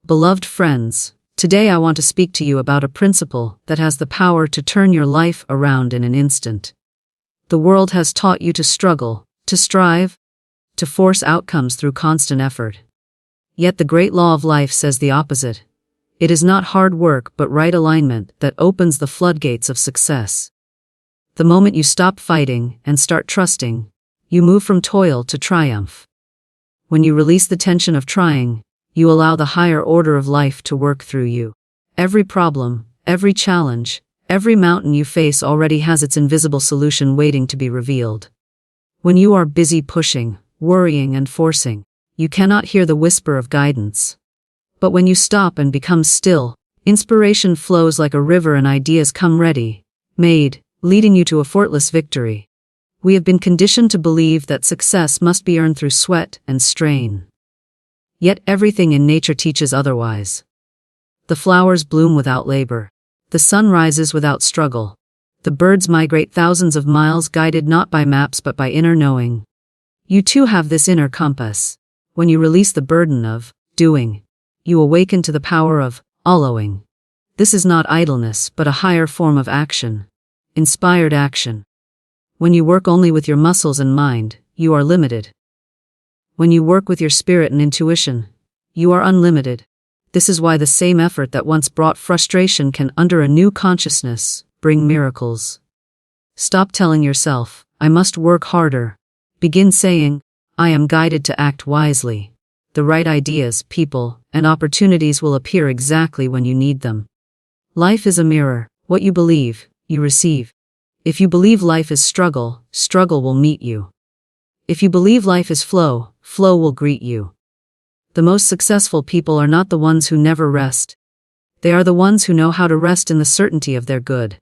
Beloved friends, today I want to speak to you about a principle that has the power to turn your life around in an instant. The world has taught you to struggle, to strive, to force outcomes through constant effort. Yet the great law of life says the opposite. It is not hard work but right alignment that opens the floodgates of success. The moment you stop fighting and start trusting, you move from toil to triumph. When you release the tension of trying, you allow the higher order of life to work through you. Every problem, every challenge, every mountain you face already has its invisible solution waiting to be revealed. When you are busy pushing, worrying and forcing, you cannot hear the whisper of guidance. But when you stop and become still, inspiration flows like a river and ideas come ready, made, leading you to effortless victory. We have been conditioned to believe that success must be earned through sweat and strain. Yet everything in nature teaches otherwise. The flowers bloom without labor. The sun rises without struggle. The birds migrate thousands of miles guided not by maps but by inner knowing. You too have this inner compass. When you release the burden of doing, you awaken to the power of allowing. This is not idleness but a higher form of action. Inspired action. When you work only with your muscles and mind, you are limited. When you work with your spirit and intuition, you are unlimited. This is why the same effort that once brought frustration can, under a new consciousness, bring miracles. Stop telling yourself, I must work harder. Begin saying, I am guided to act wisely. The right ideas, people, and opportunities will appear exactly when you need them. Life is a mirror. What you believe, you receive. If you believe life is struggle, struggle will meet you. If you believe life is flow, flow will greet you. The most successful people are not the ones who never rest. They are the ones who know how to rest in the certainty of their good.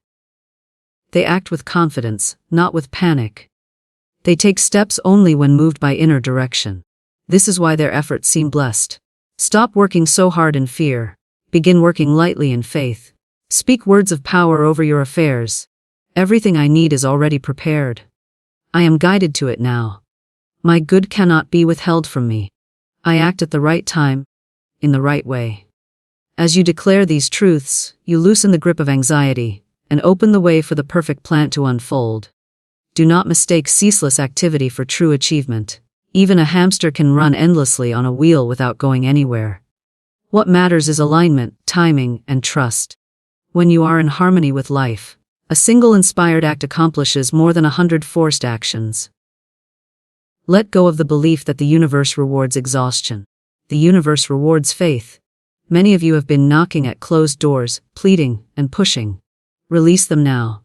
They act with confidence, not with panic. They take steps only when moved by inner direction. This is why their efforts seem blessed. Stop working so hard in fear. Begin working lightly in faith. Speak words of power over your affairs. Everything I need is already prepared. I am guided to it now. My good cannot be withheld from me. I act at the right time, in the right way. As you declare these truths, you loosen the grip of anxiety and open the way for the perfect plan to unfold. Do not mistake ceaseless activity for true achievement. Even a hamster can run endlessly on a wheel without going anywhere. What matters is alignment, timing, and trust. When you are in harmony with life, a single inspired act accomplishes more than 100 forced actions. Let go of the belief that the universe rewards exhaustion. The universe rewards faith. Many of you have been knocking at closed doors, pleading and pushing. Release them now.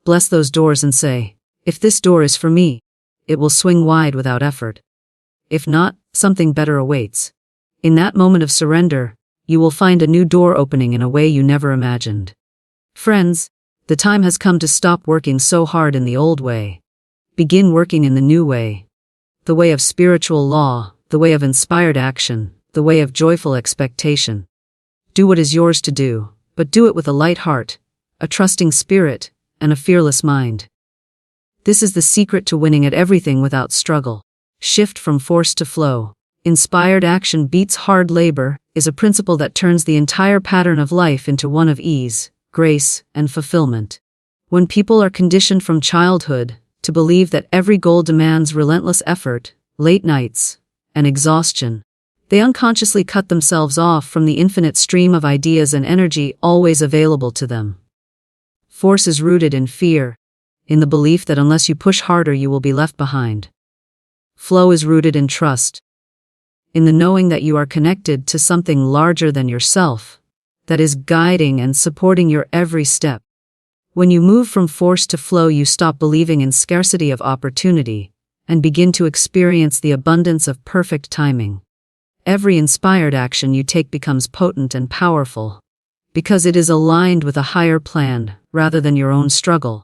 Bless those doors and say, if this door is for me, it will swing wide without effort. If not, something better awaits. In that moment of surrender, you will find a new door opening in a way you never imagined. Friends, the time has come to stop working so hard in the old way. Begin working in the new way. The way of spiritual law, the way of inspired action, the way of joyful expectation. Do what is yours to do, but do it with a light heart, a trusting spirit, and a fearless mind. This is the secret to winning at everything without struggle. Shift from force to flow. Inspired action beats hard labor is a principle that turns the entire pattern of life into one of ease, grace, and fulfillment. When people are conditioned from childhood to believe that every goal demands relentless effort, late nights, and exhaustion, they unconsciously cut themselves off from the infinite stream of ideas and energy always available to them. Force is rooted in fear, in the belief that unless you push harder you will be left behind. Flow is rooted in trust, in the knowing that you are connected to something larger than yourself, that is guiding and supporting your every step. When you move from force to flow, you stop believing in scarcity of opportunity and begin to experience the abundance of perfect timing. Every inspired action you take becomes potent and powerful because it is aligned with a higher plan rather than your own struggle.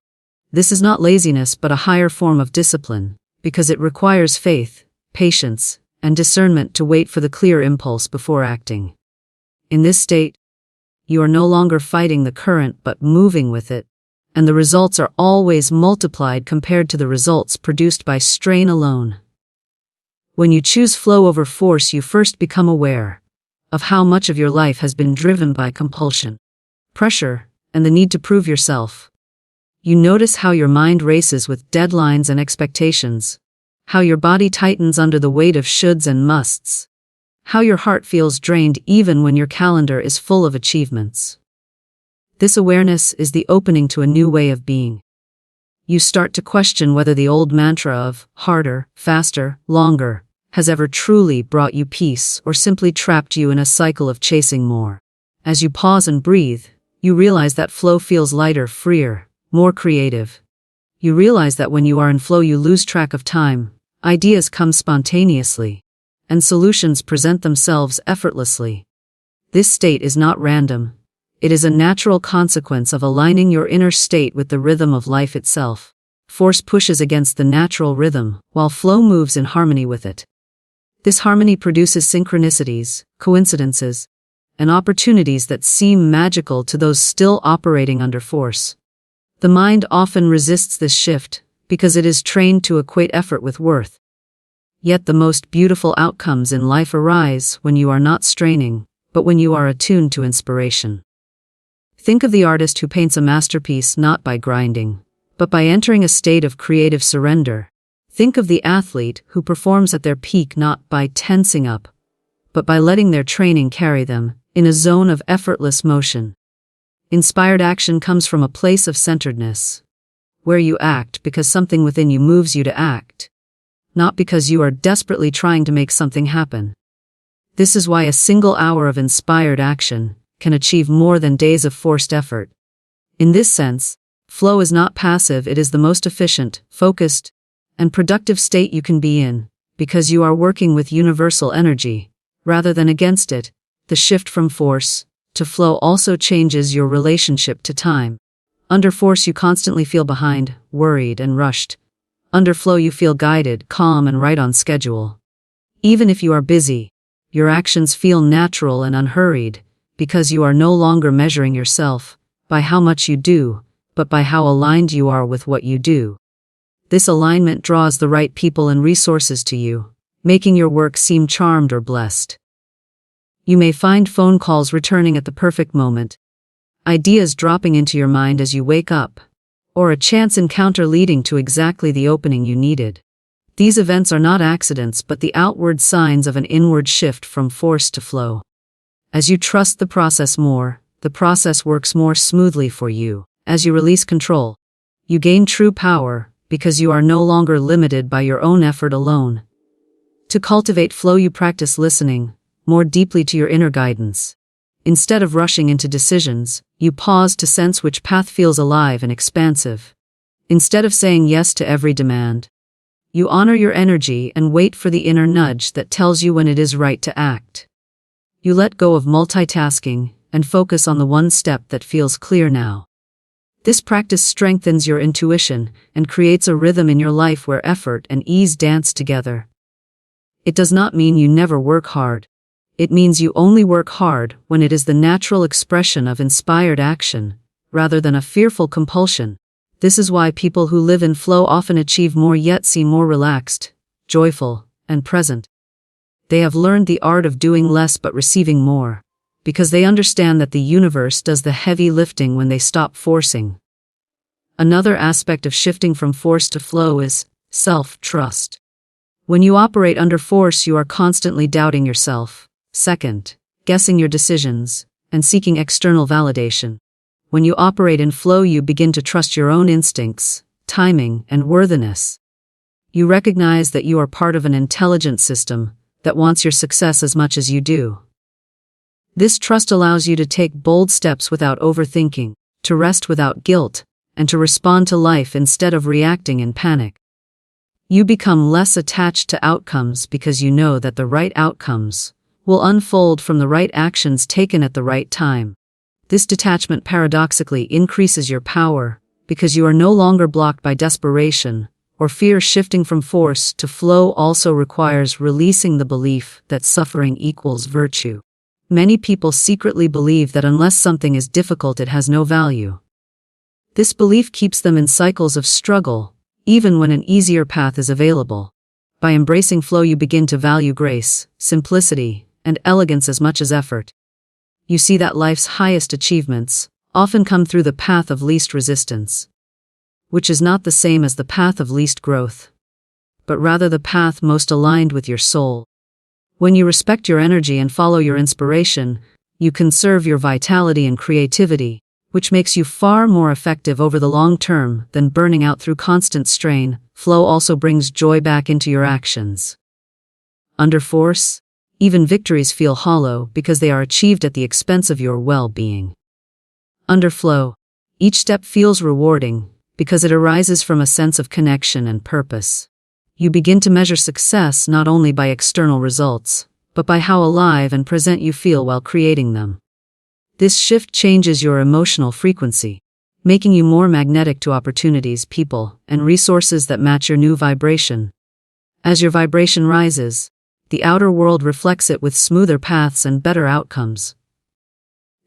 This is not laziness but a higher form of discipline because it requires faith, patience, and discernment to wait for the clear impulse before acting. In this state, you are no longer fighting the current but moving with it, and the results are always multiplied compared to the results produced by strain alone. When you choose flow over force, you first become aware of how much of your life has been driven by compulsion, pressure, and the need to prove yourself. You notice how your mind races with deadlines and expectations, how your body tightens under the weight of shoulds and musts, how your heart feels drained even when your calendar is full of achievements. This awareness is the opening to a new way of being. You start to question whether the old mantra of harder, faster, longer has ever truly brought you peace or simply trapped you in a cycle of chasing more. As you pause and breathe, you realize that flow feels lighter, freer, more creative. You realize that when you are in flow, you lose track of time, ideas come spontaneously, and solutions present themselves effortlessly. This state is not random. It is a natural consequence of aligning your inner state with the rhythm of life itself. Force pushes against the natural rhythm, while flow moves in harmony with it. This harmony produces synchronicities, coincidences, and opportunities that seem magical to those still operating under force. The mind often resists this shift because it is trained to equate effort with worth. Yet the most beautiful outcomes in life arise when you are not straining, but when you are attuned to inspiration. Think of the artist who paints a masterpiece not by grinding, but by entering a state of creative surrender. Think of the athlete who performs at their peak not by tensing up, but by letting their training carry them in a zone of effortless motion. Inspired action comes from a place of centeredness, where you act because something within you moves you to act, not because you are desperately trying to make something happen. This is why a single hour of inspired action can achieve more than days of forced effort. In this sense, flow is not passive, it is the most efficient, focused, and productive state you can be in, because you are working with universal energy, rather than against it. The shift from force to flow also changes your relationship to time. Under force you constantly feel behind, worried, and rushed. Under flow you feel guided, calm, and right on schedule. Even if you are busy, your actions feel natural and unhurried, because you are no longer measuring yourself by how much you do, but by how aligned you are with what you do. This alignment draws the right people and resources to you, making your work seem charmed or blessed. You may find phone calls returning at the perfect moment, ideas dropping into your mind as you wake up, or a chance encounter leading to exactly the opening you needed. These events are not accidents but the outward signs of an inward shift from force to flow. As you trust the process more, the process works more smoothly for you. As you release control, you gain true power because you are no longer limited by your own effort alone. To cultivate flow, you practice listening more deeply to your inner guidance. Instead of rushing into decisions, you pause to sense which path feels alive and expansive. Instead of saying yes to every demand, you honor your energy and wait for the inner nudge that tells you when it is right to act. You let go of multitasking and focus on the one step that feels clear now. This practice strengthens your intuition and creates a rhythm in your life where effort and ease dance together. It does not mean you never work hard. It means you only work hard when it is the natural expression of inspired action, rather than a fearful compulsion. This is why people who live in flow often achieve more yet seem more relaxed, joyful, and present. They have learned the art of doing less but receiving more, because they understand that the universe does the heavy lifting when they stop forcing. Another aspect of shifting from force to flow is self-trust. When you operate under force, you are constantly doubting yourself, second, guessing your decisions, and seeking external validation. When you operate in flow, you begin to trust your own instincts, timing, and worthiness. You recognize that you are part of an intelligent system that wants your success as much as you do. This trust allows you to take bold steps without overthinking, to rest without guilt, and to respond to life instead of reacting in panic. You become less attached to outcomes because you know that the right outcomes will unfold from the right actions taken at the right time. This detachment paradoxically increases your power because you are no longer blocked by desperation or fear. Shifting from force to flow also requires releasing the belief that suffering equals virtue. Many people secretly believe that unless something is difficult, it has no value. This belief keeps them in cycles of struggle, even when an easier path is available. By embracing flow, you begin to value grace, simplicity, and elegance as much as effort. You see that life's highest achievements often come through the path of least resistance, which is not the same as the path of least growth, but rather the path most aligned with your soul. When you respect your energy and follow your inspiration, you conserve your vitality and creativity, which makes you far more effective over the long term than burning out through constant strain. Flow also brings joy back into your actions. Under force, even victories feel hollow because they are achieved at the expense of your well-being. Under flow, each step feels rewarding because it arises from a sense of connection and purpose. You begin to measure success not only by external results, but by how alive and present you feel while creating them. This shift changes your emotional frequency, making you more magnetic to opportunities, people, and resources that match your new vibration. As your vibration rises, the outer world reflects it with smoother paths and better outcomes.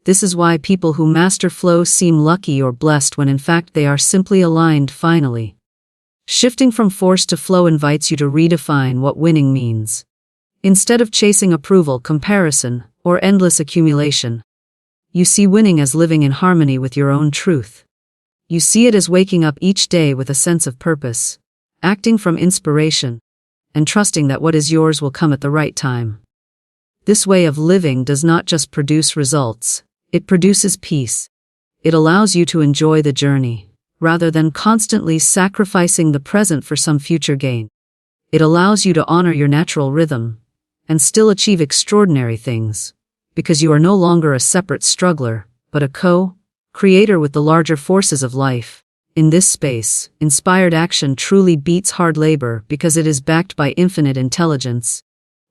This is why people who master flow seem lucky or blessed when in fact they are simply aligned finally. Shifting from force to flow invites you to redefine what winning means. Instead of chasing approval, comparison, or endless accumulation, you see winning as living in harmony with your own truth. You see it as waking up each day with a sense of purpose, acting from inspiration, and trusting that what is yours will come at the right time. This way of living does not just produce results, it produces peace. It allows you to enjoy the journey, rather than constantly sacrificing the present for some future gain. It allows you to honor your natural rhythm, and still achieve extraordinary things, because you are no longer a separate struggler, but a co-creator with the larger forces of life. In this space, inspired action truly beats hard labor because it is backed by infinite intelligence.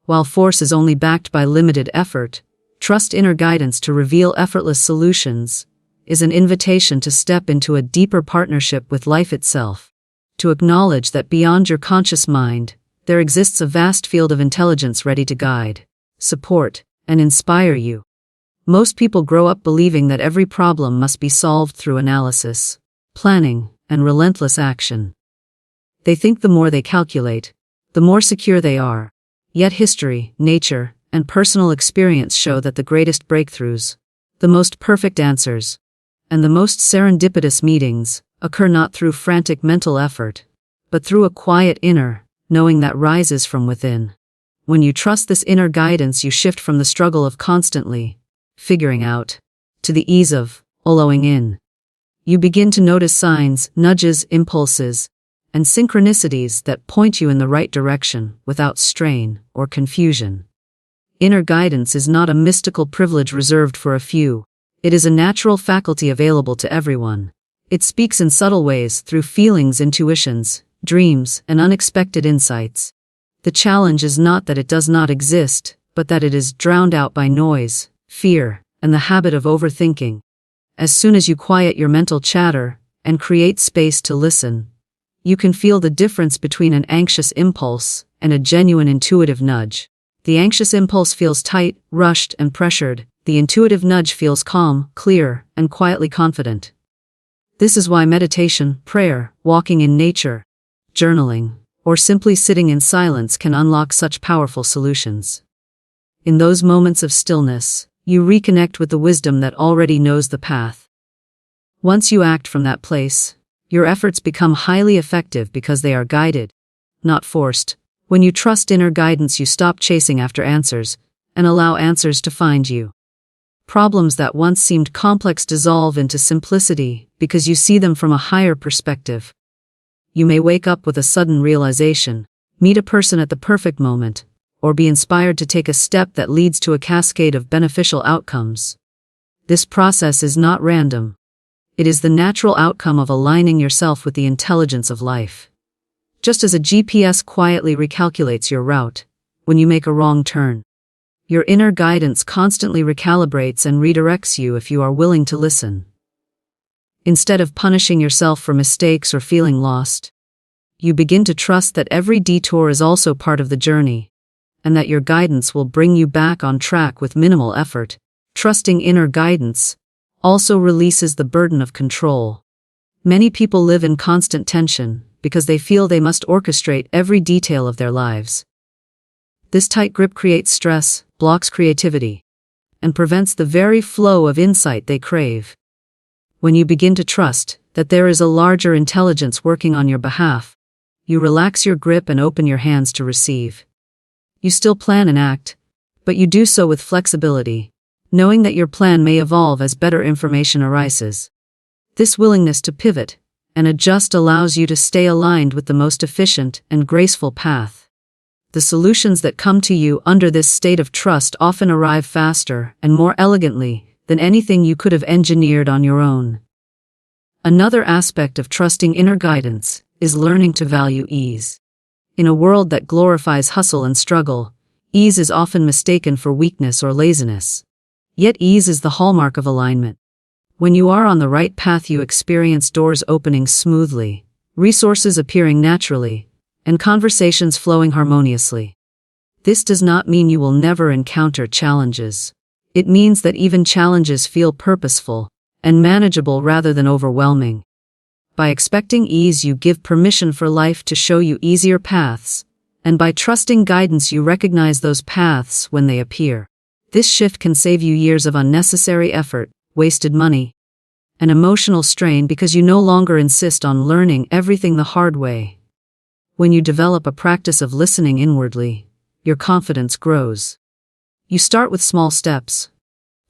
While force is only backed by limited effort, trust inner guidance to reveal effortless solutions is an invitation to step into a deeper partnership with life itself, to acknowledge that beyond your conscious mind, there exists a vast field of intelligence ready to guide, support, and inspire you. Most people grow up believing that every problem must be solved through analysis, planning, and relentless action. They think the more they calculate, the more secure they are. Yet history, nature, and personal experience show that the greatest breakthroughs, the most perfect answers, and the most serendipitous meetings occur not through frantic mental effort, but through a quiet inner knowing that rises from within. When you trust this inner guidance, you shift from the struggle of constantly figuring out to the ease of following in. You begin to notice signs, nudges, impulses, and synchronicities that point you in the right direction without strain or confusion. Inner guidance is not a mystical privilege reserved for a few. It is a natural faculty available to everyone. It speaks in subtle ways through feelings, intuitions, dreams, and unexpected insights. The challenge is not that it does not exist, but that it is drowned out by noise, fear, and the habit of overthinking. As soon as you quiet your mental chatter and create space to listen, you can feel the difference between an anxious impulse and a genuine intuitive nudge. The anxious impulse feels tight, rushed, and pressured. The intuitive nudge feels calm, clear, and quietly confident. This is why meditation, prayer, walking in nature, journaling, or simply sitting in silence can unlock such powerful solutions. In those moments of stillness, you reconnect with the wisdom that already knows the path. Once you act from that place, your efforts become highly effective because they are guided, not forced. When you trust inner guidance, you stop chasing after answers and allow answers to find you. Problems that once seemed complex dissolve into simplicity because you see them from a higher perspective. You may wake up with a sudden realization, meet a person at the perfect moment, or be inspired to take a step that leads to a cascade of beneficial outcomes. This process is not random. It is the natural outcome of aligning yourself with the intelligence of life. Just as a GPS quietly recalculates your route when you make a wrong turn, your inner guidance constantly recalibrates and redirects you if you are willing to listen. Instead of punishing yourself for mistakes or feeling lost, you begin to trust that every detour is also part of the journey, and that your guidance will bring you back on track with minimal effort. Trusting inner guidance also releases the burden of control. Many people live in constant tension because they feel they must orchestrate every detail of their lives. This tight grip creates stress, blocks creativity, and prevents the very flow of insight they crave. When you begin to trust that there is a larger intelligence working on your behalf, you relax your grip and open your hands to receive. You still plan and act, but you do so with flexibility, knowing that your plan may evolve as better information arises. This willingness to pivot and adjust allows you to stay aligned with the most efficient and graceful path. The solutions that come to you under this state of trust often arrive faster and more elegantly than anything you could have engineered on your own. Another aspect of trusting inner guidance is learning to value ease. In a world that glorifies hustle and struggle, ease is often mistaken for weakness or laziness. Yet ease is the hallmark of alignment. When you are on the right path, you experience doors opening smoothly, resources appearing naturally, and conversations flowing harmoniously. This does not mean you will never encounter challenges. It means that even challenges feel purposeful and manageable rather than overwhelming. By expecting ease, you give permission for life to show you easier paths, and by trusting guidance, you recognize those paths when they appear. This shift can save you years of unnecessary effort, wasted money, and emotional strain because you no longer insist on learning everything the hard way. When you develop a practice of listening inwardly, your confidence grows. You start with small steps,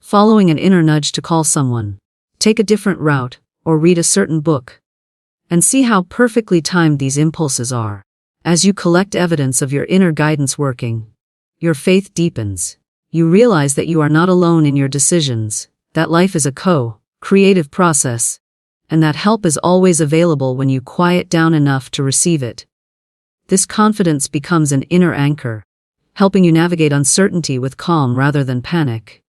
following an inner nudge to call someone, take a different route, or read a certain book, and see how perfectly timed these impulses are. As you collect evidence of your inner guidance working, your faith deepens. You realize that you are not alone in your decisions, that life is a creative process, and that help is always available when you quiet down enough to receive it. This confidence becomes an inner anchor, helping you navigate uncertainty with calm rather than panic.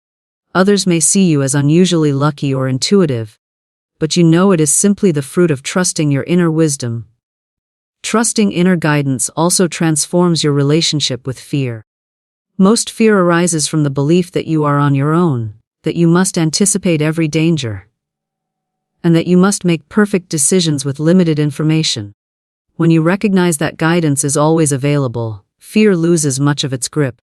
Others may see you as unusually lucky or intuitive, but you know it is simply the fruit of trusting your inner wisdom. Trusting inner guidance also transforms your relationship with fear. Most fear arises from the belief that you are on your own, that you must anticipate every danger, and that you must make perfect decisions with limited information. When you recognize that guidance is always available, fear loses much of its grip.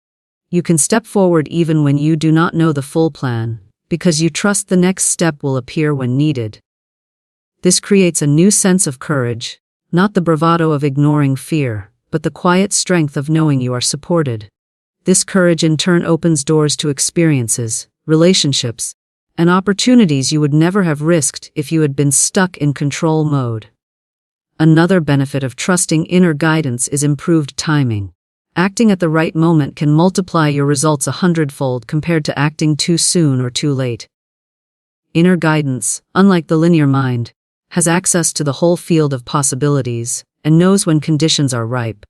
You can step forward even when you do not know the full plan, because you trust the next step will appear when needed. This creates a new sense of courage, not the bravado of ignoring fear, but the quiet strength of knowing you are supported. This courage in turn opens doors to experiences, relationships, and opportunities you would never have risked if you had been stuck in control mode. Another benefit of trusting inner guidance is improved timing. Acting at the right moment can multiply your results 100-fold compared to acting too soon or too late. Inner guidance, unlike the linear mind, has access to the whole field of possibilities and knows when conditions are ripe.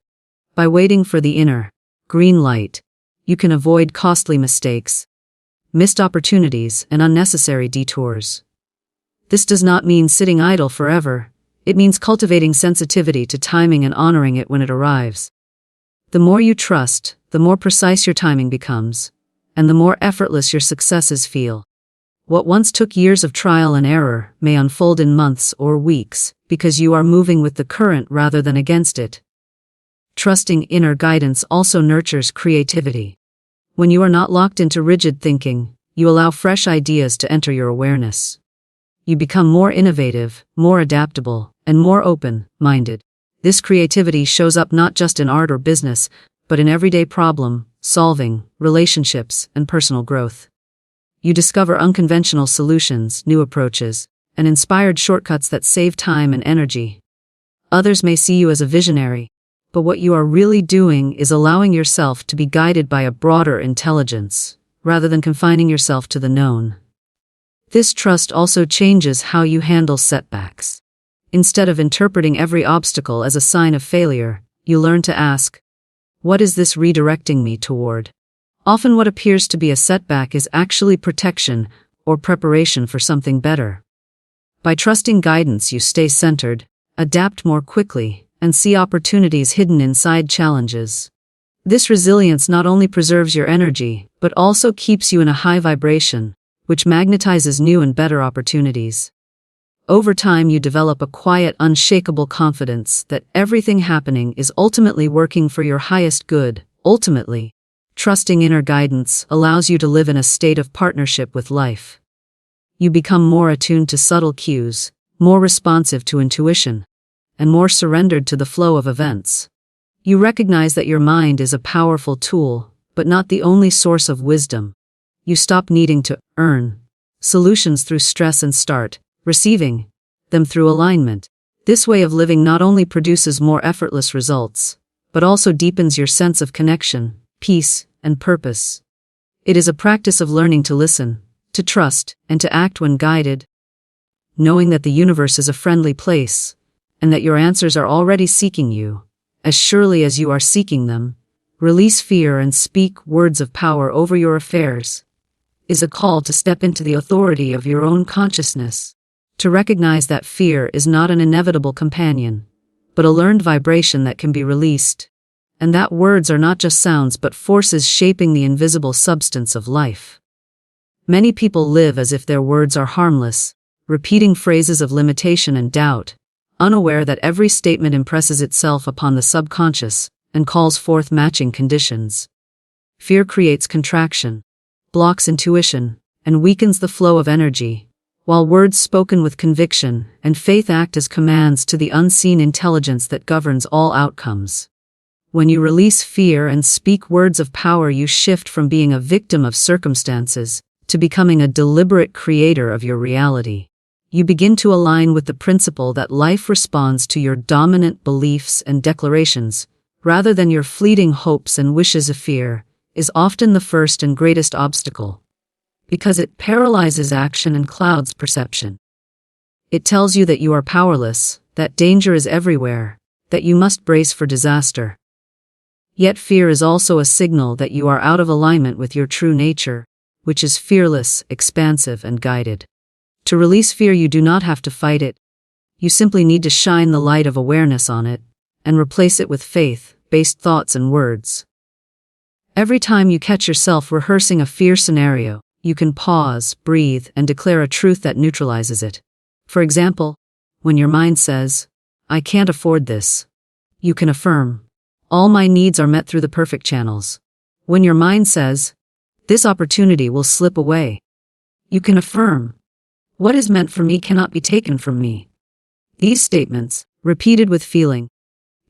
By waiting for the inner, green light, you can avoid costly mistakes, missed opportunities, and unnecessary detours. This does not mean sitting idle forever. It means cultivating sensitivity to timing and honoring it when it arrives. The more you trust, the more precise your timing becomes, and the more effortless your successes feel. What once took years of trial and error may unfold in months or weeks because you are moving with the current rather than against it. Trusting inner guidance also nurtures creativity. When you are not locked into rigid thinking, you allow fresh ideas to enter your awareness. You become more innovative, more adaptable, and more open-minded. This creativity shows up not just in art or business, but in everyday problem solving, relationships, and personal growth. You discover unconventional solutions, new approaches, and inspired shortcuts that save time and energy. Others may see you as a visionary, but what you are really doing is allowing yourself to be guided by a broader intelligence, rather than confining yourself to the known. This trust also changes how you handle setbacks. Instead of interpreting every obstacle as a sign of failure, you learn to ask, what is this redirecting me toward? Often what appears to be a setback is actually protection or preparation for something better. By trusting guidance, you stay centered, adapt more quickly, and see opportunities hidden inside challenges. This resilience not only preserves your energy, but also keeps you in a high vibration, which magnetizes new and better opportunities. Over time, you develop a quiet, unshakable confidence that everything happening is ultimately working for your highest good. Ultimately, Trusting inner guidance allows you to live in a state of partnership with life. You become more attuned to subtle cues, more responsive to intuition, and more surrendered to the flow of events. You recognize that your mind is a powerful tool, but not the only source of wisdom. You stop needing to earn solutions through stress and start receiving them through alignment. This way of living not only produces more effortless results, but also deepens your sense of connection, peace, and purpose. It is a practice of learning to listen, to trust, and to act when guided. Knowing that the universe is a friendly place, and that your answers are already seeking you, as surely as you are seeking them. Release fear and speak words of power over your affairs, is a call to step into the authority of your own consciousness, to recognize that fear is not an inevitable companion, but a learned vibration that can be released, and that words are not just sounds but forces shaping the invisible substance of life. Many people live as if their words are harmless, repeating phrases of limitation and doubt, unaware that every statement impresses itself upon the subconscious and calls forth matching conditions. Fear creates contraction, blocks intuition, and weakens the flow of energy, while words spoken with conviction and faith act as commands to the unseen intelligence that governs all outcomes. When you release fear and speak words of power, you shift from being a victim of circumstances to becoming a deliberate creator of your reality. You begin to align with the principle that life responds to your dominant beliefs and declarations, rather than your fleeting hopes and wishes. Of fear is often the first and greatest obstacle, because it paralyzes action and clouds perception. It tells you that you are powerless, that danger is everywhere, that you must brace for disaster. Yet fear is also a signal that you are out of alignment with your true nature, which is fearless, expansive, and guided. To release fear, you do not have to fight it. You simply need to shine the light of awareness on it, and replace it with faith-based thoughts and words. Every time you catch yourself rehearsing a fear scenario, you can pause, breathe, and declare a truth that neutralizes it. For example, when your mind says, "I can't afford this," you can affirm, "All my needs are met through the perfect channels." When your mind says, "This opportunity will slip away," you can affirm, "What is meant for me cannot be taken from me." These statements, repeated with feeling,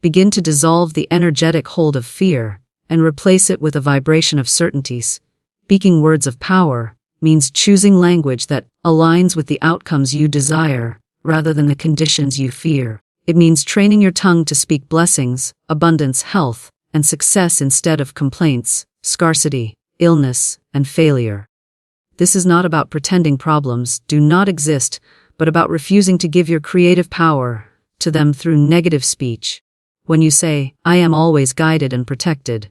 begin to dissolve the energetic hold of fear and replace it with a vibration of certainties. Speaking words of power means choosing language that aligns with the outcomes you desire, rather than the conditions you fear. It means training your tongue to speak blessings, abundance, health, and success instead of complaints, scarcity, illness, and failure. This is not about pretending problems do not exist, but about refusing to give your creative power to them through negative speech. When you say, "I am always guided and protected,"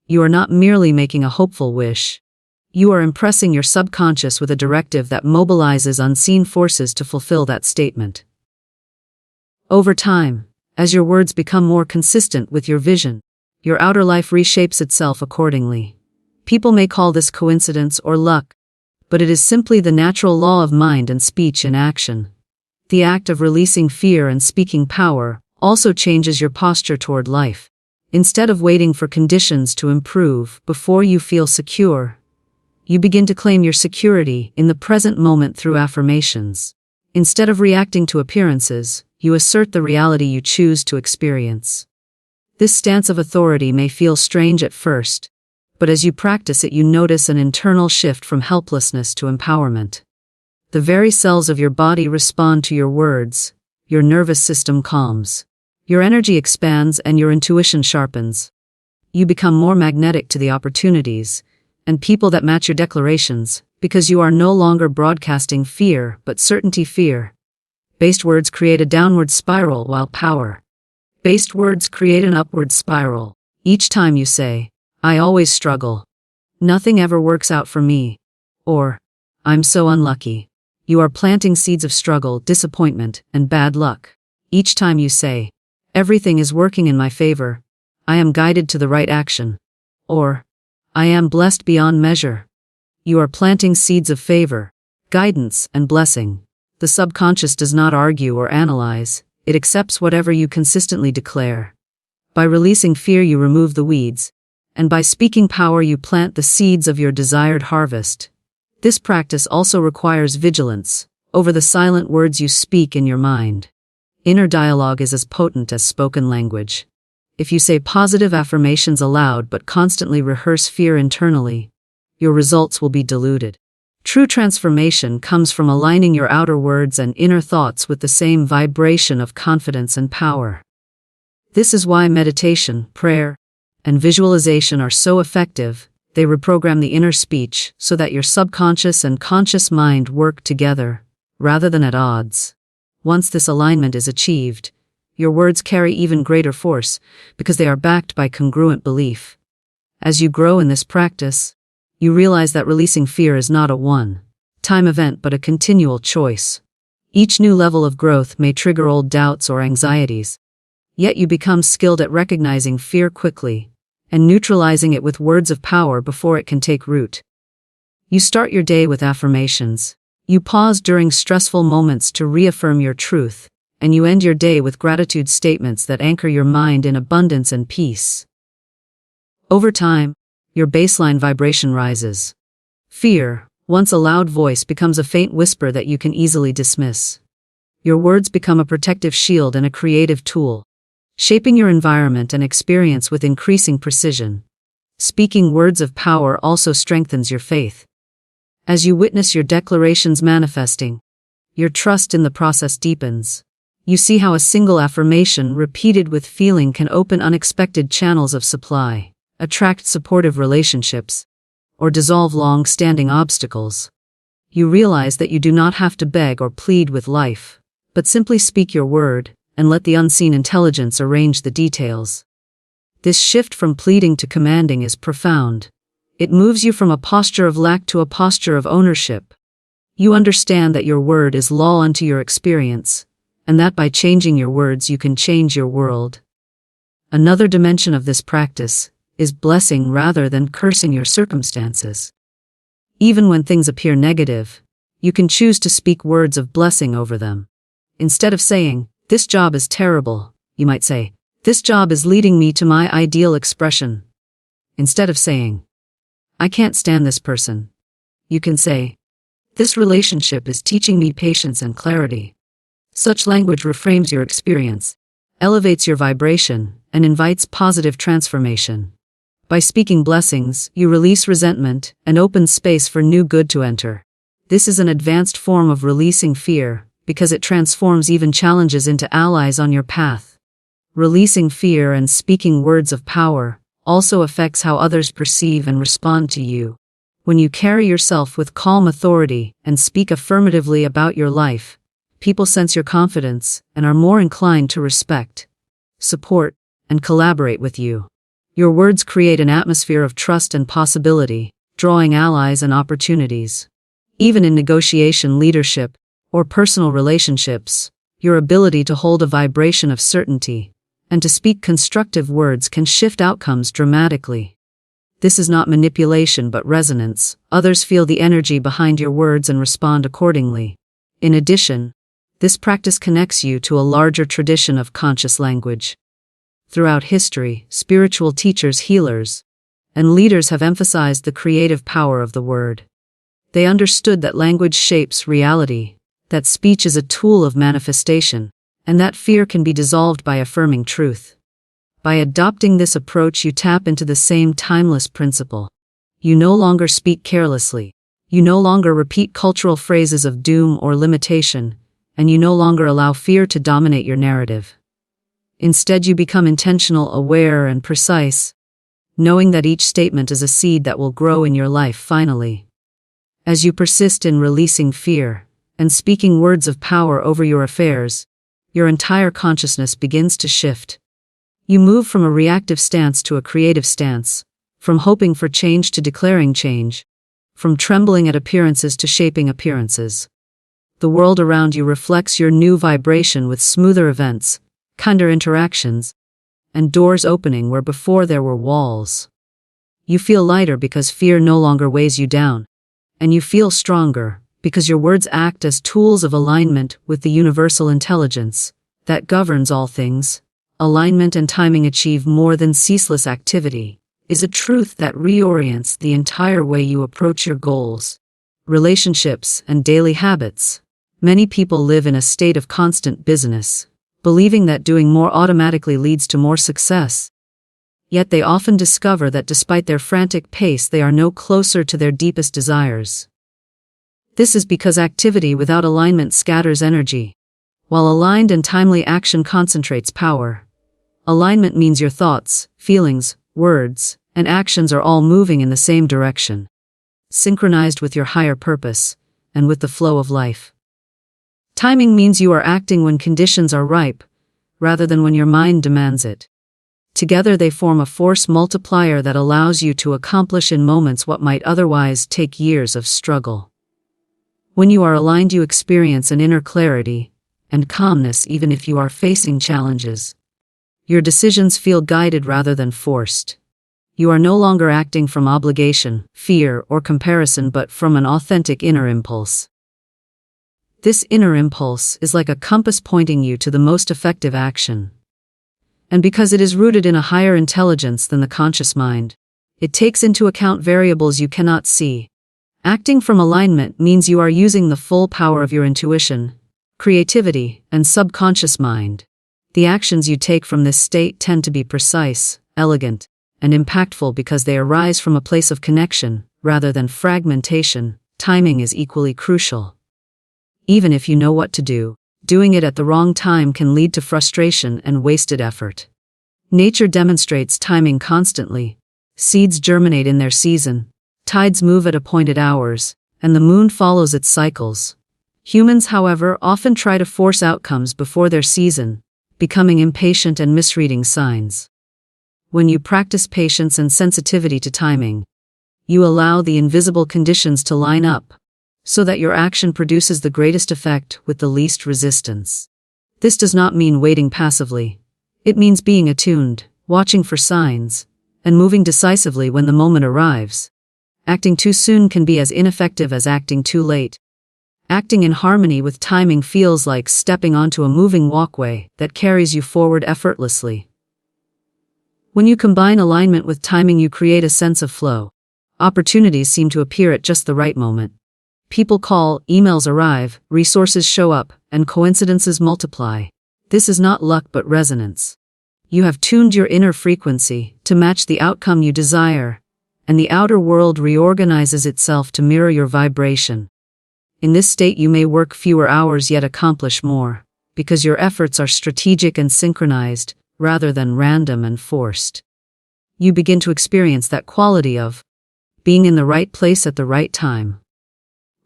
you are not merely making a hopeful wish. You are impressing your subconscious with a directive that mobilizes unseen forces to fulfill that statement. Over time, as your words become more consistent with your vision, your outer life reshapes itself accordingly. People may call this coincidence or luck, but it is simply the natural law of mind and speech in action. The act of releasing fear and speaking power also changes your posture toward life. Instead of waiting for conditions to improve before you feel secure, you begin to claim your security in the present moment through affirmations. Instead of reacting to appearances, you assert the reality you choose to experience. This stance of authority may feel strange at first, but as you practice it, you notice an internal shift from helplessness to empowerment. The very cells of your body respond to your words, your nervous system calms, your energy expands, and your intuition sharpens. You become more magnetic to the opportunities and people that match your declarations, because you are no longer broadcasting fear but certainty. Fear-based words create a downward spiral, while power-based words create an upward spiral. Each time you say, "I always struggle," "Nothing ever works out for me," or "I'm so unlucky," you are planting seeds of struggle, disappointment, and bad luck. Each time you say, "Everything is working in my favor," "I am guided to the right action," or "I am blessed beyond measure," you are planting seeds of favor, guidance, and blessing. The subconscious does not argue or analyze, it accepts whatever you consistently declare. By releasing fear, you remove the weeds, And by speaking power, you plant the seeds of your desired harvest. This practice also requires vigilance over the silent words you speak in your mind. Inner dialogue is as potent as spoken language. If you say positive affirmations aloud but constantly rehearse fear internally, your results will be diluted. True transformation comes from aligning your outer words and inner thoughts with the same vibration of confidence and power. This is why meditation, prayer, and visualization are so effective. They reprogram the inner speech so that your subconscious and conscious mind work together, rather than at odds. Once this alignment is achieved, your words carry even greater force because they are backed by congruent belief. As you grow in this practice, you realize that releasing fear is not a one-time event but a continual choice. Each new level of growth may trigger old doubts or anxieties, yet you become skilled at recognizing fear quickly and neutralizing it with words of power before it can take root. You start your day with affirmations. You pause during stressful moments to reaffirm your truth, and you end your day with gratitude statements that anchor your mind in abundance and peace. Over time, your baseline vibration rises. Fear, once a loud voice, becomes a faint whisper that you can easily dismiss. Your words become a protective shield and a creative tool, shaping your environment and experience with increasing precision. Speaking words of power also strengthens your faith. As you witness your declarations manifesting, your trust in the process deepens. You see how a single affirmation repeated with feeling can open unexpected channels of supply, attract supportive relationships, or dissolve long-standing obstacles. You realize that you do not have to beg or plead with life, but simply speak your word and let the unseen intelligence arrange the details. This shift from pleading to commanding is profound. It moves you from a posture of lack to a posture of ownership. You understand that your word is law unto your experience, and that by changing your words you can change your world. Another dimension of this practice is blessing rather than cursing your circumstances. Even when things appear negative, you can choose to speak words of blessing over them. Instead of saying, "This job is terrible," you might say, "This job is leading me to my ideal expression." Instead of saying, "I can't stand this person," you can say, "This relationship is teaching me patience and clarity." Such language reframes your experience, elevates your vibration, and invites positive transformation. By speaking blessings, you release resentment and open space for new good to enter. This is an advanced form of releasing fear, because it transforms even challenges into allies on your path. Releasing fear and speaking words of power also affects how others perceive and respond to you. When you carry yourself with calm authority and speak affirmatively about your life, people sense your confidence and are more inclined to respect, support, and collaborate with you. Your words create an atmosphere of trust and possibility, drawing allies and opportunities. Even in negotiation, leadership, or personal relationships, your ability to hold a vibration of certainty and to speak constructive words can shift outcomes dramatically. This is not manipulation but resonance. Others feel the energy behind your words and respond accordingly. In addition, this practice connects you to a larger tradition of conscious language. Throughout history, spiritual teachers, healers, and leaders have emphasized the creative power of the word. They understood that language shapes reality, that speech is a tool of manifestation, and that fear can be dissolved by affirming truth. By adopting this approach, you tap into the same timeless principle. You no longer speak carelessly. You no longer repeat cultural phrases of doom or limitation, and you no longer allow fear to dominate your narrative. Instead, you become intentional, aware, and precise, knowing that each statement is a seed that will grow in your life finally. As you persist in releasing fear and speaking words of power over your affairs, your entire consciousness begins to shift. You move from a reactive stance to a creative stance, from hoping for change to declaring change, from trembling at appearances to shaping appearances. The world around you reflects your new vibration with smoother events, kinder interactions, and doors opening where before there were walls. You feel lighter because fear no longer weighs you down, and you feel stronger because your words act as tools of alignment with the universal intelligence that governs all things. Alignment and timing achieve more than ceaseless activity. is a truth that reorients the entire way you approach your goals, relationships, and daily habits. Many people live in a state of constant busyness, believing that doing more automatically leads to more success. Yet they often discover that despite their frantic pace, they are no closer to their deepest desires. This is because activity without alignment scatters energy, while aligned and timely action concentrates power. Alignment means your thoughts, feelings, words, and actions are all moving in the same direction, synchronized with your higher purpose and with the flow of life. Timing means you are acting when conditions are ripe, rather than when your mind demands it. Together they form a force multiplier that allows you to accomplish in moments what might otherwise take years of struggle. When you are aligned, you experience an inner clarity and calmness even if you are facing challenges. Your decisions feel guided rather than forced. You are no longer acting from obligation, fear, or comparison, but from an authentic inner impulse. This inner impulse is like a compass pointing you to the most effective action. And because it is rooted in a higher intelligence than the conscious mind, it takes into account variables you cannot see. Acting from alignment means you are using the full power of your intuition, creativity, and subconscious mind. The actions you take from this state tend to be precise, elegant, and impactful because they arise from a place of connection, rather than fragmentation. Timing is equally crucial. Even if you know what to do, doing it at the wrong time can lead to frustration and wasted effort. Nature demonstrates timing constantly. Seeds germinate in their season, tides move at appointed hours, and the moon follows its cycles. Humans, however, often try to force outcomes before their season, becoming impatient and misreading signs. When you practice patience and sensitivity to timing, you allow the invisible conditions to line up, so that your action produces the greatest effect with the least resistance. This does not mean waiting passively. It means being attuned, watching for signs, and moving decisively when the moment arrives. Acting too soon can be as ineffective as acting too late. Acting in harmony with timing feels like stepping onto a moving walkway that carries you forward effortlessly. When you combine alignment with timing, you create a sense of flow. Opportunities seem to appear at just the right moment. People call, emails arrive, resources show up, and coincidences multiply. This is not luck but resonance. You have tuned your inner frequency to match the outcome you desire, and the outer world reorganizes itself to mirror your vibration. In this state you may work fewer hours yet accomplish more, because your efforts are strategic and synchronized, rather than random and forced. You begin to experience that quality of being in the right place at the right time,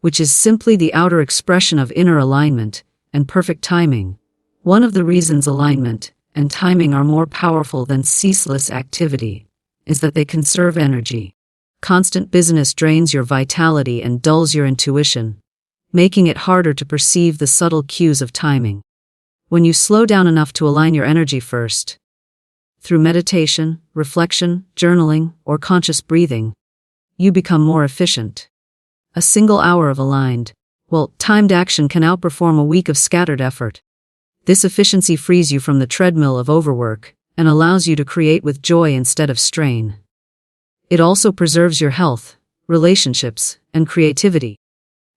which is simply the outer expression of inner alignment and perfect timing. One of the reasons alignment and timing are more powerful than ceaseless activity is that they conserve energy. Constant busyness drains your vitality and dulls your intuition, making it harder to perceive the subtle cues of timing. When you slow down enough to align your energy first, through meditation, reflection, journaling, or conscious breathing, you become more efficient. A single hour of aligned, timed action can outperform a week of scattered effort. This efficiency frees you from the treadmill of overwork and allows you to create with joy instead of strain. It also preserves your health, relationships, and creativity,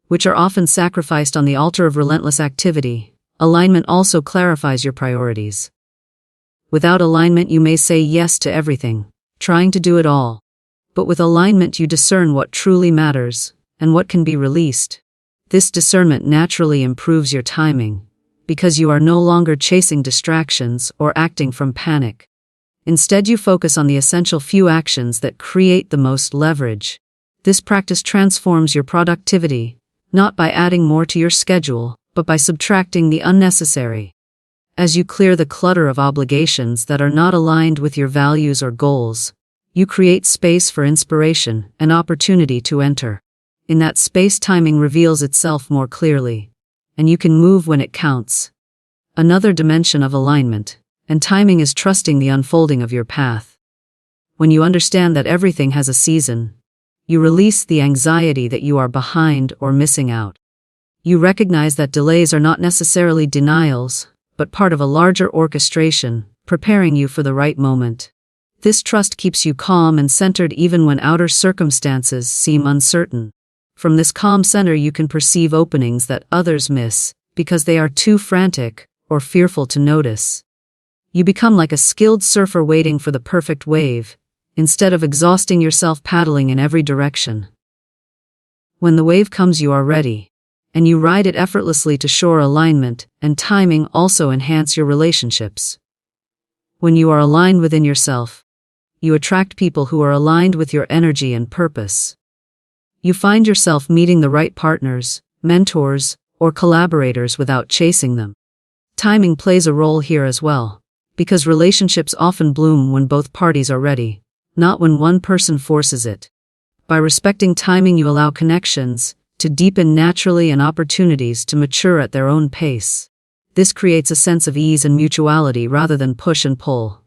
which are often sacrificed on the altar of relentless activity. Alignment also clarifies your priorities. Without alignment, you may say yes to everything, trying to do it all. But with alignment, you discern what truly matters and what can be released. This discernment naturally improves your timing, because you are no longer chasing distractions or acting from panic. Instead, you focus on the essential few actions that create the most leverage. This practice transforms your productivity, not by adding more to your schedule, but by subtracting the unnecessary. As you clear the clutter of obligations that are not aligned with your values or goals, you create space for inspiration and opportunity to enter. In that space, timing reveals itself more clearly, and you can move when it counts. Another dimension of alignment and timing is trusting the unfolding of your path. When you understand that everything has a season, you release the anxiety that you are behind or missing out. You recognize that delays are not necessarily denials, but part of a larger orchestration, preparing you for the right moment. This trust keeps you calm and centered even when outer circumstances seem uncertain. From this calm center you can perceive openings that others miss because they are too frantic or fearful to notice. You become like a skilled surfer waiting for the perfect wave, instead of exhausting yourself paddling in every direction. When the wave comes, you are ready, and you ride it effortlessly to shore. Alignment and timing also enhance your relationships. When you are aligned within yourself, you attract people who are aligned with your energy and purpose. You find yourself meeting the right partners, mentors, or collaborators without chasing them. Timing plays a role here as well, because relationships often bloom when both parties are ready, not when one person forces it. By respecting timing, you allow connections to deepen naturally and opportunities to mature at their own pace. This creates a sense of ease and mutuality rather than push and pull.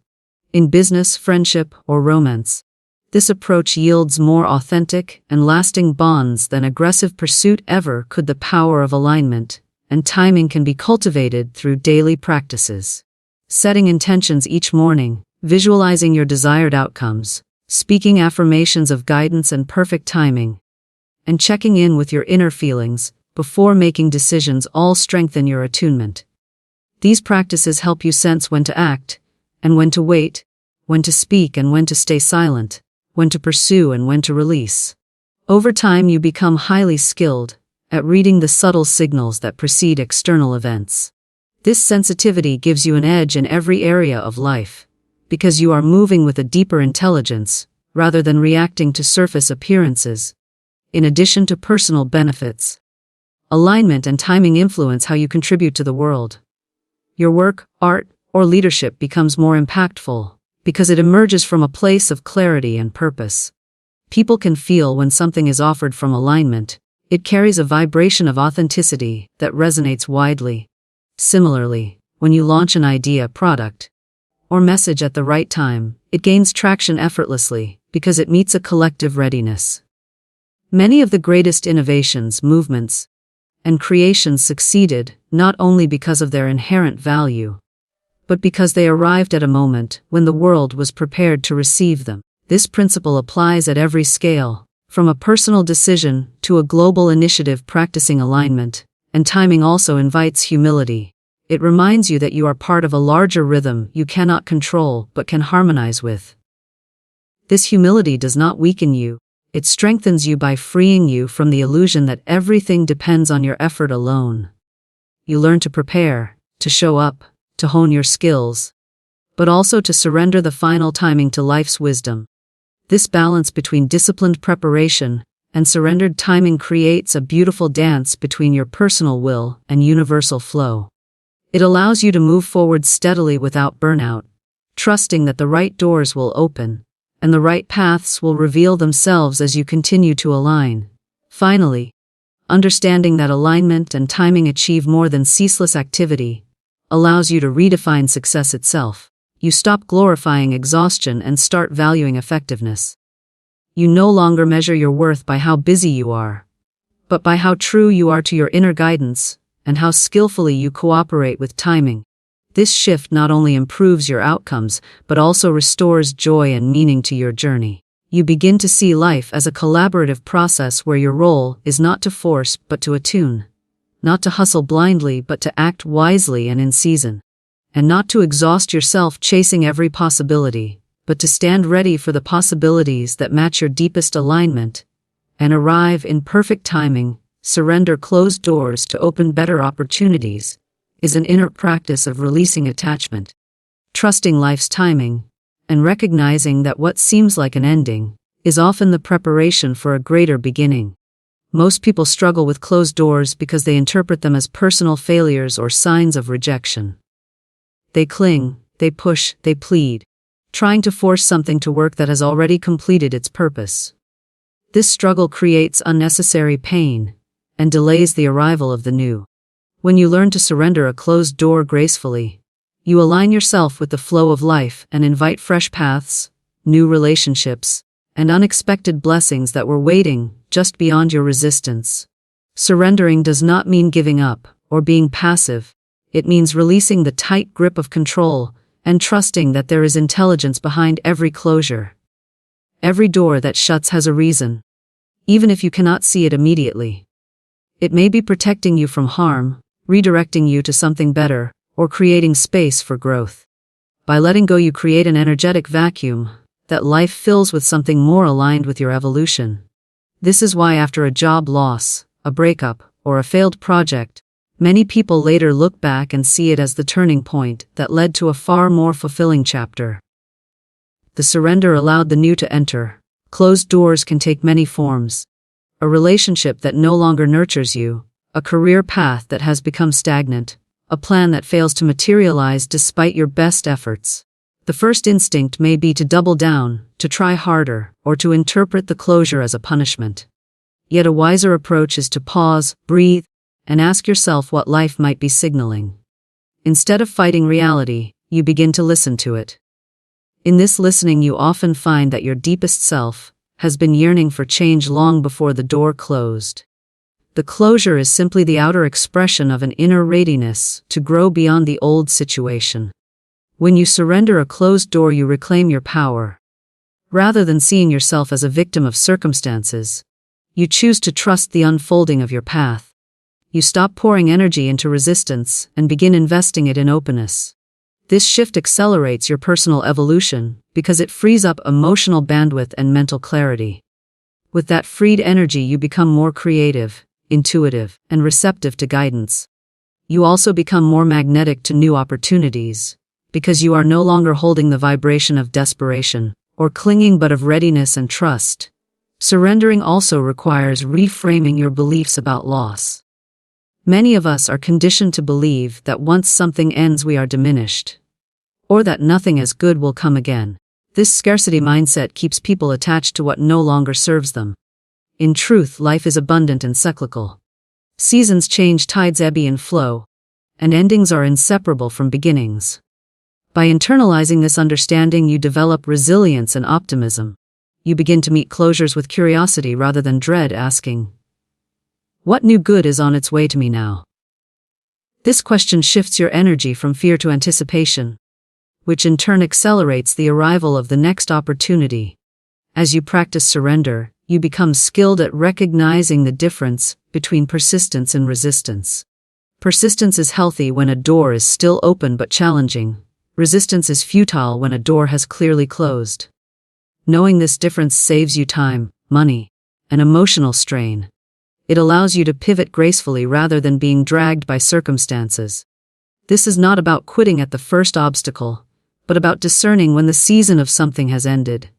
In business, friendship, or romance, this approach yields more authentic and lasting bonds than aggressive pursuit ever could. The power of alignment and timing can be cultivated through daily practices. Setting intentions each morning, visualizing your desired outcomes, speaking affirmations of guidance and perfect timing, and checking in with your inner feelings before making decisions all strengthen your attunement. These practices help you sense when to act and when to wait, when to speak and when to stay silent, when to pursue and when to release. Over time, you become highly skilled at reading the subtle signals that precede external events. This sensitivity gives you an edge in every area of life, because you are moving with a deeper intelligence rather than reacting to surface appearances. In addition to personal benefits, alignment and timing influence how you contribute to the world. Your work, art, or leadership becomes more impactful because it emerges from a place of clarity and purpose. People can feel when something is offered from alignment. It carries a vibration of authenticity that resonates widely. Similarly, when you launch an idea, product, or message at the right time, it gains traction effortlessly because it meets a collective readiness. Many of the greatest innovations, movements, and creations succeeded not only because of their inherent value, but because they arrived at a moment when the world was prepared to receive them. This principle applies at every scale, from a personal decision to a global initiative. Practicing alignment and timing also invites humility. It reminds you that you are part of a larger rhythm you cannot control but can harmonize with. This humility does not weaken you. It strengthens you by freeing you from the illusion that everything depends on your effort alone. You learn to prepare, to show up, to hone your skills, but also to surrender the final timing to life's wisdom. This balance between disciplined preparation and surrendered timing creates a beautiful dance between your personal will and universal flow. It allows you to move forward steadily without burnout, trusting that the right doors will open and the right paths will reveal themselves as you continue to align. Finally, understanding that alignment and timing achieve more than ceaseless activity allows you to redefine success itself. You stop glorifying exhaustion and start valuing effectiveness. You no longer measure your worth by how busy you are, but by how true you are to your inner guidance and how skillfully you cooperate with timing. This shift not only improves your outcomes, but also restores joy and meaning to your journey. You begin to see life as a collaborative process where your role is not to force but to attune, not to hustle blindly but to act wisely and in season, and not to exhaust yourself chasing every possibility, but to stand ready for the possibilities that match your deepest alignment and arrive in perfect timing. Surrender closed doors to open better opportunities is an inner practice of releasing attachment, trusting life's timing, and recognizing that what seems like an ending is often the preparation for a greater beginning. Most people struggle with closed doors because they interpret them as personal failures or signs of rejection. They cling, they push, they plead, trying to force something to work that has already completed its purpose. This struggle creates unnecessary pain and delays the arrival of the new. When you learn to surrender a closed door gracefully, you align yourself with the flow of life and invite fresh paths, new relationships, and unexpected blessings that were waiting just beyond your resistance. Surrendering does not mean giving up or being passive. It means releasing the tight grip of control and trusting that there is intelligence behind every closure. Every door that shuts has a reason, even if you cannot see it immediately. It may be protecting you from harm, redirecting you to something better, or creating space for growth. By letting go, you create an energetic vacuum that life fills with something more aligned with your evolution. This is why after a job loss, a breakup, or a failed project, many people later look back and see it as the turning point that led to a far more fulfilling chapter. The surrender allowed the new to enter. Closed doors can take many forms. A relationship that no longer nurtures you, a career path that has become stagnant, a plan that fails to materialize despite your best efforts. The first instinct may be to double down, to try harder, or to interpret the closure as a punishment. Yet a wiser approach is to pause, breathe, and ask yourself what life might be signaling. Instead of fighting reality, you begin to listen to it. In this listening, you often find that your deepest self has been yearning for change long before the door closed. The closure is simply the outer expression of an inner readiness to grow beyond the old situation. When you surrender a closed door, you reclaim your power. Rather than seeing yourself as a victim of circumstances, you choose to trust the unfolding of your path. You stop pouring energy into resistance and begin investing it in openness. This shift accelerates your personal evolution because it frees up emotional bandwidth and mental clarity. With that freed energy, you become more creative, intuitive, and receptive to guidance. You also become more magnetic to new opportunities, because you are no longer holding the vibration of desperation or clinging but of readiness and trust. Surrendering also requires reframing your beliefs about loss. Many of us are conditioned to believe that once something ends, we are diminished, or that nothing as good will come again. This scarcity mindset keeps people attached to what no longer serves them. In truth, life is abundant and cyclical. Seasons change, tides ebb and flow, and endings are inseparable from beginnings. By internalizing this understanding, you develop resilience and optimism. You begin to meet closures with curiosity rather than dread, asking, "What new good is on its way to me now?" This question shifts your energy from fear to anticipation, which in turn accelerates the arrival of the next opportunity. As you practice surrender, you become skilled at recognizing the difference between persistence and resistance. Persistence is healthy when a door is still open but challenging. Resistance is futile when a door has clearly closed. Knowing this difference saves you time, money, and emotional strain. It allows you to pivot gracefully rather than being dragged by circumstances. This is not about quitting at the first obstacle, but about discerning when the season of something has ended.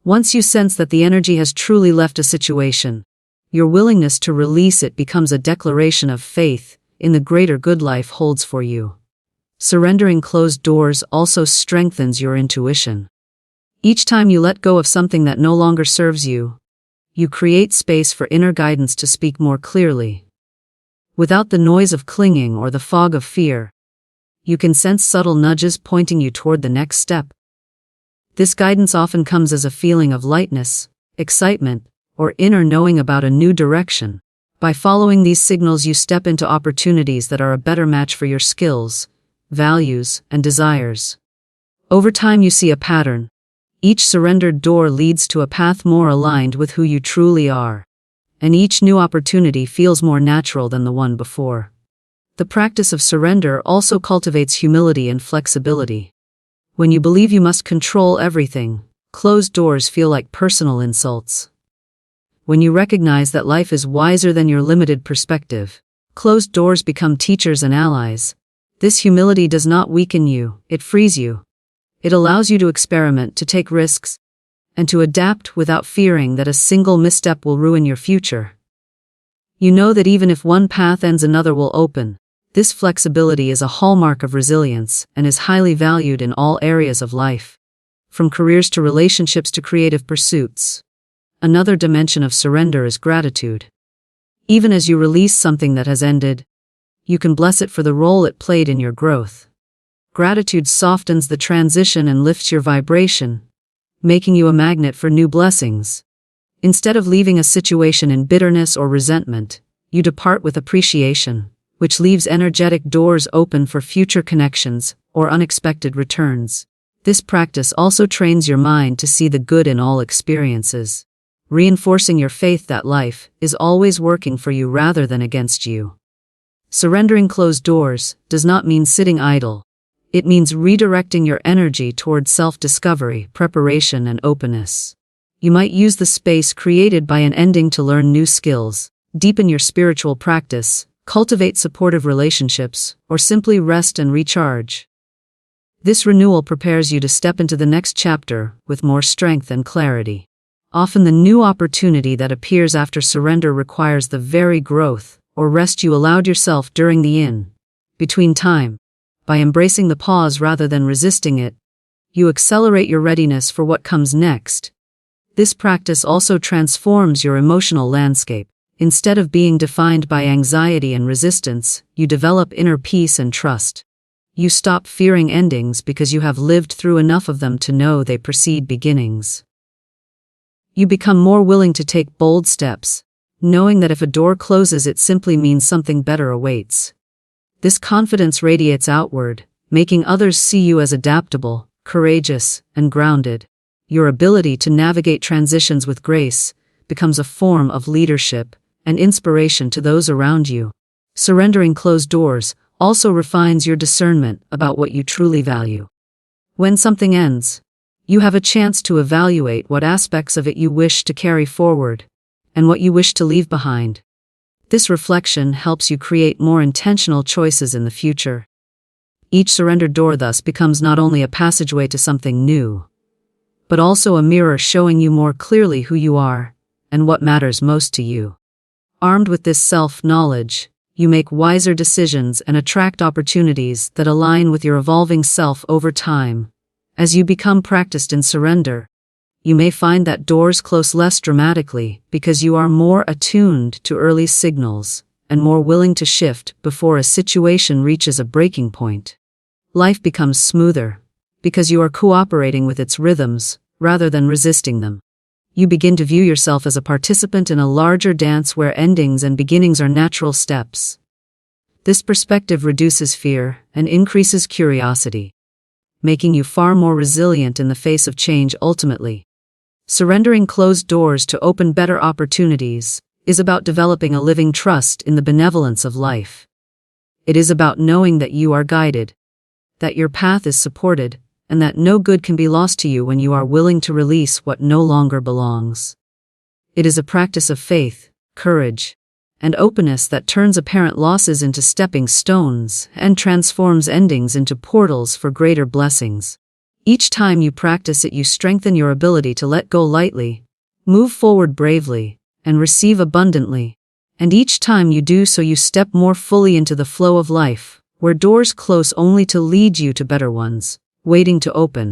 Once you sense that the energy has truly left a situation, your willingness to release it becomes a declaration of faith in the greater good life holds for you. Surrendering closed doors also strengthens your intuition. Each time you let go of something that no longer serves you, you create space for inner guidance to speak more clearly. Without the noise of clinging or the fog of fear, you can sense subtle nudges pointing you toward the next step. This guidance often comes as a feeling of lightness, excitement, or inner knowing about a new direction. By following these signals, you step into opportunities that are a better match for your skills, values, and desires. Over time, you see a pattern. Each surrendered door leads to a path more aligned with who you truly are, and each new opportunity feels more natural than the one before. The practice of surrender also cultivates humility and flexibility. When you believe you must control everything, closed doors feel like personal insults. When you recognize that life is wiser than your limited perspective, closed doors become teachers and allies. This humility does not weaken you, it frees you. It allows you to experiment, to take risks, and to adapt without fearing that a single misstep will ruin your future. You know that even if one path ends, another will open. This flexibility is a hallmark of resilience and is highly valued in all areas of life, from careers to relationships to creative pursuits. Another dimension of surrender is gratitude. Even as you release something that has ended, you can bless it for the role it played in your growth. Gratitude softens the transition and lifts your vibration, making you a magnet for new blessings. Instead of leaving a situation in bitterness or resentment, you depart with appreciation, which leaves energetic doors open for future connections or unexpected returns. This practice also trains your mind to see the good in all experiences, reinforcing your faith that life is always working for you rather than against you. Surrendering closed doors does not mean sitting idle. It means redirecting your energy towards self-discovery, preparation, and openness. You might use the space created by an ending to learn new skills, deepen your spiritual practice, cultivate supportive relationships, or simply rest and recharge. This renewal prepares you to step into the next chapter with more strength and clarity. Often the new opportunity that appears after surrender requires the very growth or rest you allowed yourself during the in-between time. By embracing the pause rather than resisting it, you accelerate your readiness for what comes next. This practice also transforms your emotional landscape. Instead of being defined by anxiety and resistance, you develop inner peace and trust. You stop fearing endings because you have lived through enough of them to know they precede beginnings. You become more willing to take bold steps, knowing that if a door closes, it simply means something better awaits. This confidence radiates outward, making others see you as adaptable, courageous, and grounded. Your ability to navigate transitions with grace becomes a form of leadership and inspiration to those around you. Surrendering closed doors also refines your discernment about what you truly value. When something ends, you have a chance to evaluate what aspects of it you wish to carry forward and what you wish to leave behind. This reflection helps you create more intentional choices in the future. Each surrendered door thus becomes not only a passageway to something new, but also a mirror showing you more clearly who you are and what matters most to you. Armed with this self-knowledge, you make wiser decisions and attract opportunities that align with your evolving self over time. As you become practiced in surrender, you may find that doors close less dramatically because you are more attuned to early signals and more willing to shift before a situation reaches a breaking point. Life becomes smoother because you are cooperating with its rhythms rather than resisting them. You begin to view yourself as a participant in a larger dance where endings and beginnings are natural steps. This perspective reduces fear and increases curiosity, making you far more resilient in the face of change. Ultimately, surrendering closed doors to open better opportunities is about developing a living trust in the benevolence of life. It is about knowing that you are guided, that your path is supported, and that no good can be lost to you when you are willing to release what no longer belongs. It is a practice of faith, courage, and openness that turns apparent losses into stepping stones and transforms endings into portals for greater blessings. Each time you practice it, you strengthen your ability to let go lightly, move forward bravely, and receive abundantly. And each time you do so, you step more fully into the flow of life, where doors close only to lead you to better ones waiting to open.